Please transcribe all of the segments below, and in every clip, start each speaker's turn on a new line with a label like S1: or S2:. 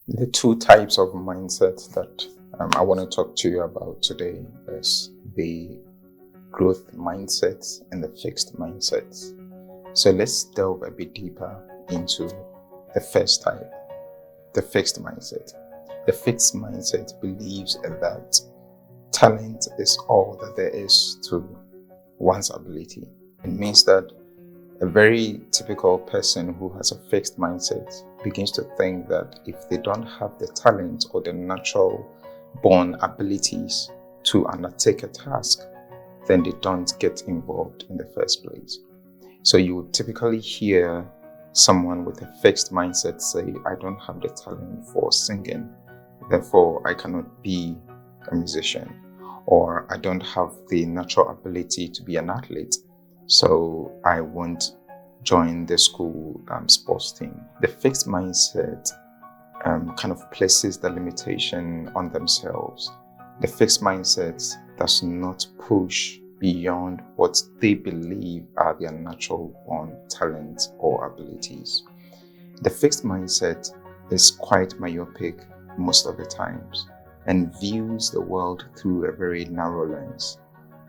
S1: The two types of mindset that I want to talk to you about today is the growth mindset and the fixed mindset. So let's delve a bit deeper into the first type, the fixed mindset. The fixed mindset believes that talent is all that there is to one's ability. It means that a very typical person who has a fixed mindset begins to think that if they don't have the talent or the natural born abilities to undertake a task, then they don't get involved in the first place. So you would typically hear someone with a fixed mindset say, I don't have the talent for singing, therefore I cannot be a musician, or I don't have the natural ability to be an athlete, so I won't join the school sports team. The fixed mindset kind of places the limitation on themselves. The fixed mindset does not push beyond what they believe are their natural born talents or abilities. The fixed mindset is quite myopic most of the times and views the world through a very narrow lens.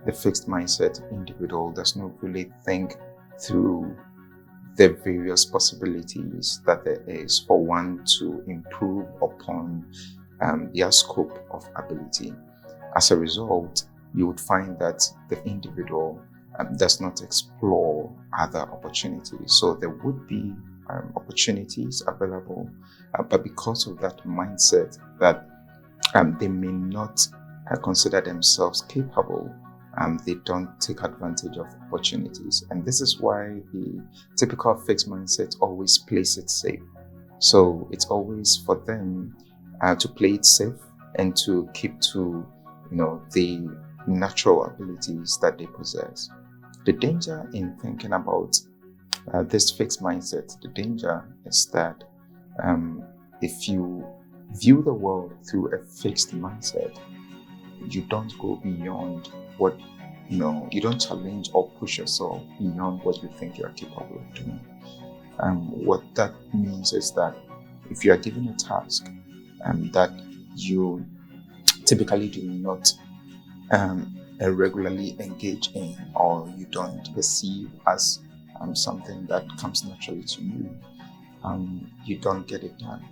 S1: The fixed mindset individual does not really think through the various possibilities that there is for one to improve upon their scope of ability. As a result, you would find that the individual does not explore other opportunities. So there would be opportunities available, but because of that mindset that they may not consider themselves capable, they don't take advantage of opportunities. And this is why the typical fixed mindset always plays it safe. So it's always for them to play it safe and to keep to, the natural abilities that they possess. The danger in thinking about this fixed mindset, the danger is that if you view the world through a fixed mindset, you don't go beyond what, you don't challenge or push yourself beyond what you think you're capable of doing. What that means is that if you are given a task that you typically do not regularly engage in, or you don't perceive as something that comes naturally to you, you don't get it done.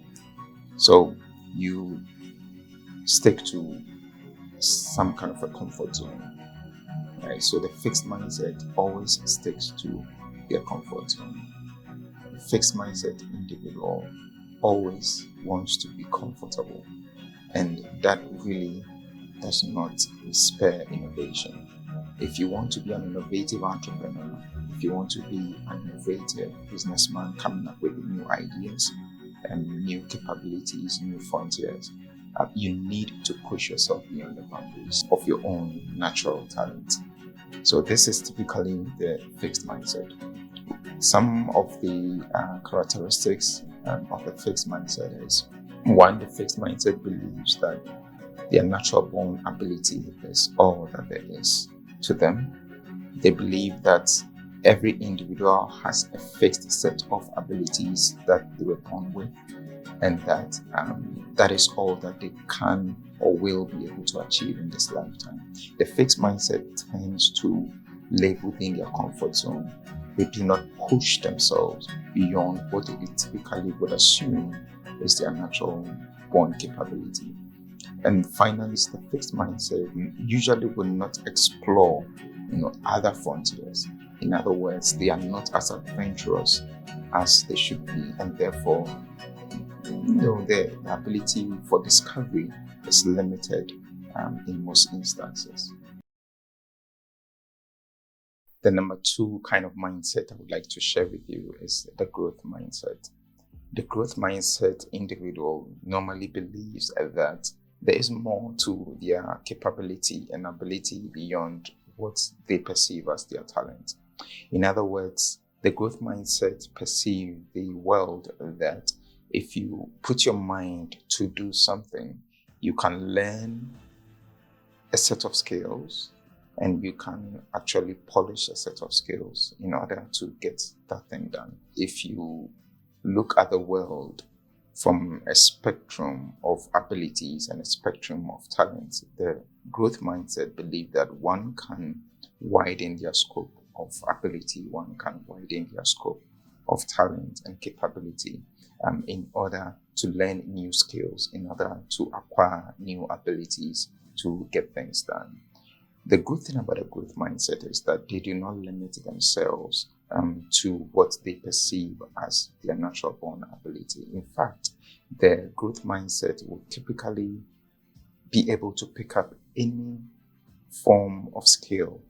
S1: So you stick to some kind of a comfort zone, right? So the fixed mindset always sticks to their comfort zone. The fixed mindset individual always wants to be comfortable, and that really does not spare innovation. If you want to be an innovative entrepreneur, if you want to be an innovative businessman coming up with new ideas and new capabilities, new frontiers, you need to push yourself beyond the boundaries of your own natural talent. So this is typically the fixed mindset. Some of the characteristics of the fixed mindset is, one, the fixed mindset believes that their natural born ability is all that there is to them. They believe that every individual has a fixed set of abilities that they were born with, and that that is all that they can or will be able to achieve in this lifetime. The fixed mindset tends to live within their comfort zone. They do not push themselves beyond what they typically would assume is their natural born capability. And finally, the fixed mindset usually will not explore, other frontiers. In other words, they are not as adventurous as they should be, and therefore, the ability for discovery is limited in most instances. The number two kind of mindset I would like to share with you is the growth mindset. The growth mindset individual normally believes that there is more to their capability and ability beyond what they perceive as their talent. In other words, the growth mindset perceives the world that if you put your mind to do something, you can learn a set of skills and you can actually polish a set of skills in order to get that thing done. If you look at the world from a spectrum of abilities and a spectrum of talents. The growth mindset believes that one can widen their scope of ability, one can widen their scope of talent and capability in order to learn new skills, in order to acquire new abilities to get things done. The good thing about a growth mindset is that they do not limit themselves to what they perceive as their natural born ability. In fact, the growth mindset will typically be able to pick up any form of skill.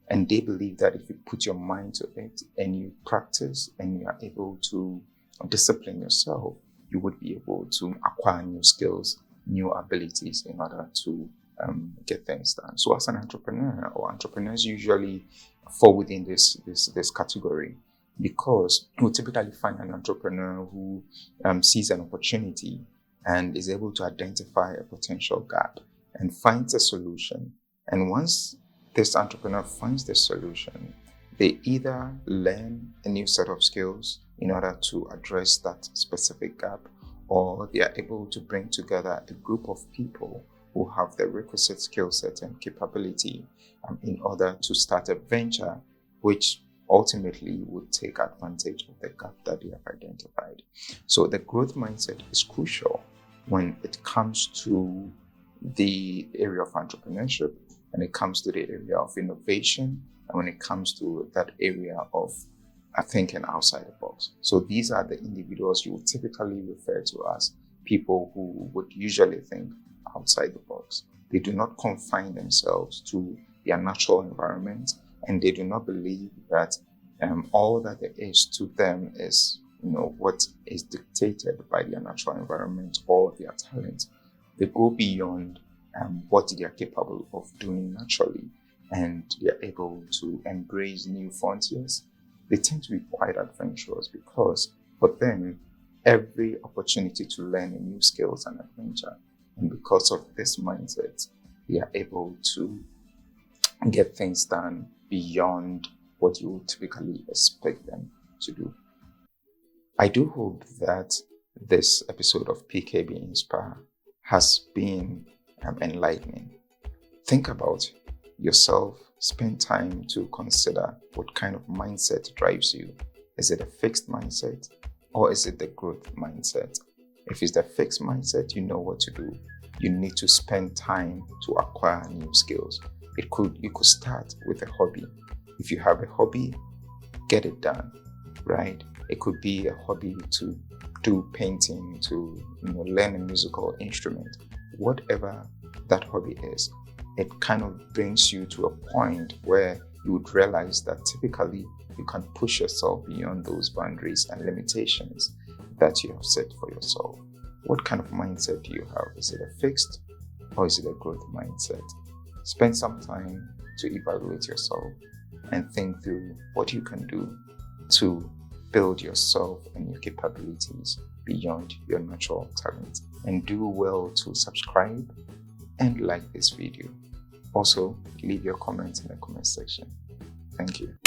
S1: And they believe that if you put your mind to it and you practice and you are able to discipline yourself, you would be able to acquire new skills, new abilities in order to get things done. So as an entrepreneur, or entrepreneurs usually fall within this category, because we typically find an entrepreneur who sees an opportunity and is able to identify a potential gap and finds a solution. And once this entrepreneur finds the solution, they either learn a new set of skills in order to address that specific gap, or they are able to bring together a group of people who have the requisite skill set and capability in order to start a venture which ultimately would take advantage of the gap that they have identified. So the growth mindset is crucial when it comes to the area of entrepreneurship, when it comes to the area of innovation, and when it comes to that area of thinking outside the box. So these are the individuals you would typically refer to as people who would usually think outside the box. They do not confine themselves to their natural environment, and they do not believe that all that there is to them is, what is dictated by their natural environment or their talent. They go beyond what they are capable of doing naturally, and they are able to embrace new frontiers. They tend to be quite adventurous because for them, every opportunity to learn a new skills and adventure. And because of this mindset, they are able to get things done beyond what you would typically expect them to do. I do hope that this episode of PKB Inspire has been enlightening. Think about yourself, spend time to consider what kind of mindset drives you. Is it a fixed mindset, or is it the growth mindset? If it's the fixed mindset, you know what to do. You need to spend time to acquire new skills. You could start with a hobby. If you have a hobby, get it done, right? It could be a hobby to do painting, to learn a musical instrument. Whatever that hobby is, it kind of brings you to a point where you would realize that typically you can push yourself beyond those boundaries and limitations that you have set for yourself. What kind of mindset do you have? Is it a fixed or is it a growth mindset? Spend some time to evaluate yourself and think through what you can do to build yourself and your capabilities beyond your natural talent. And do well to subscribe and like this video. Also, leave your comments in the comment section. Thank you.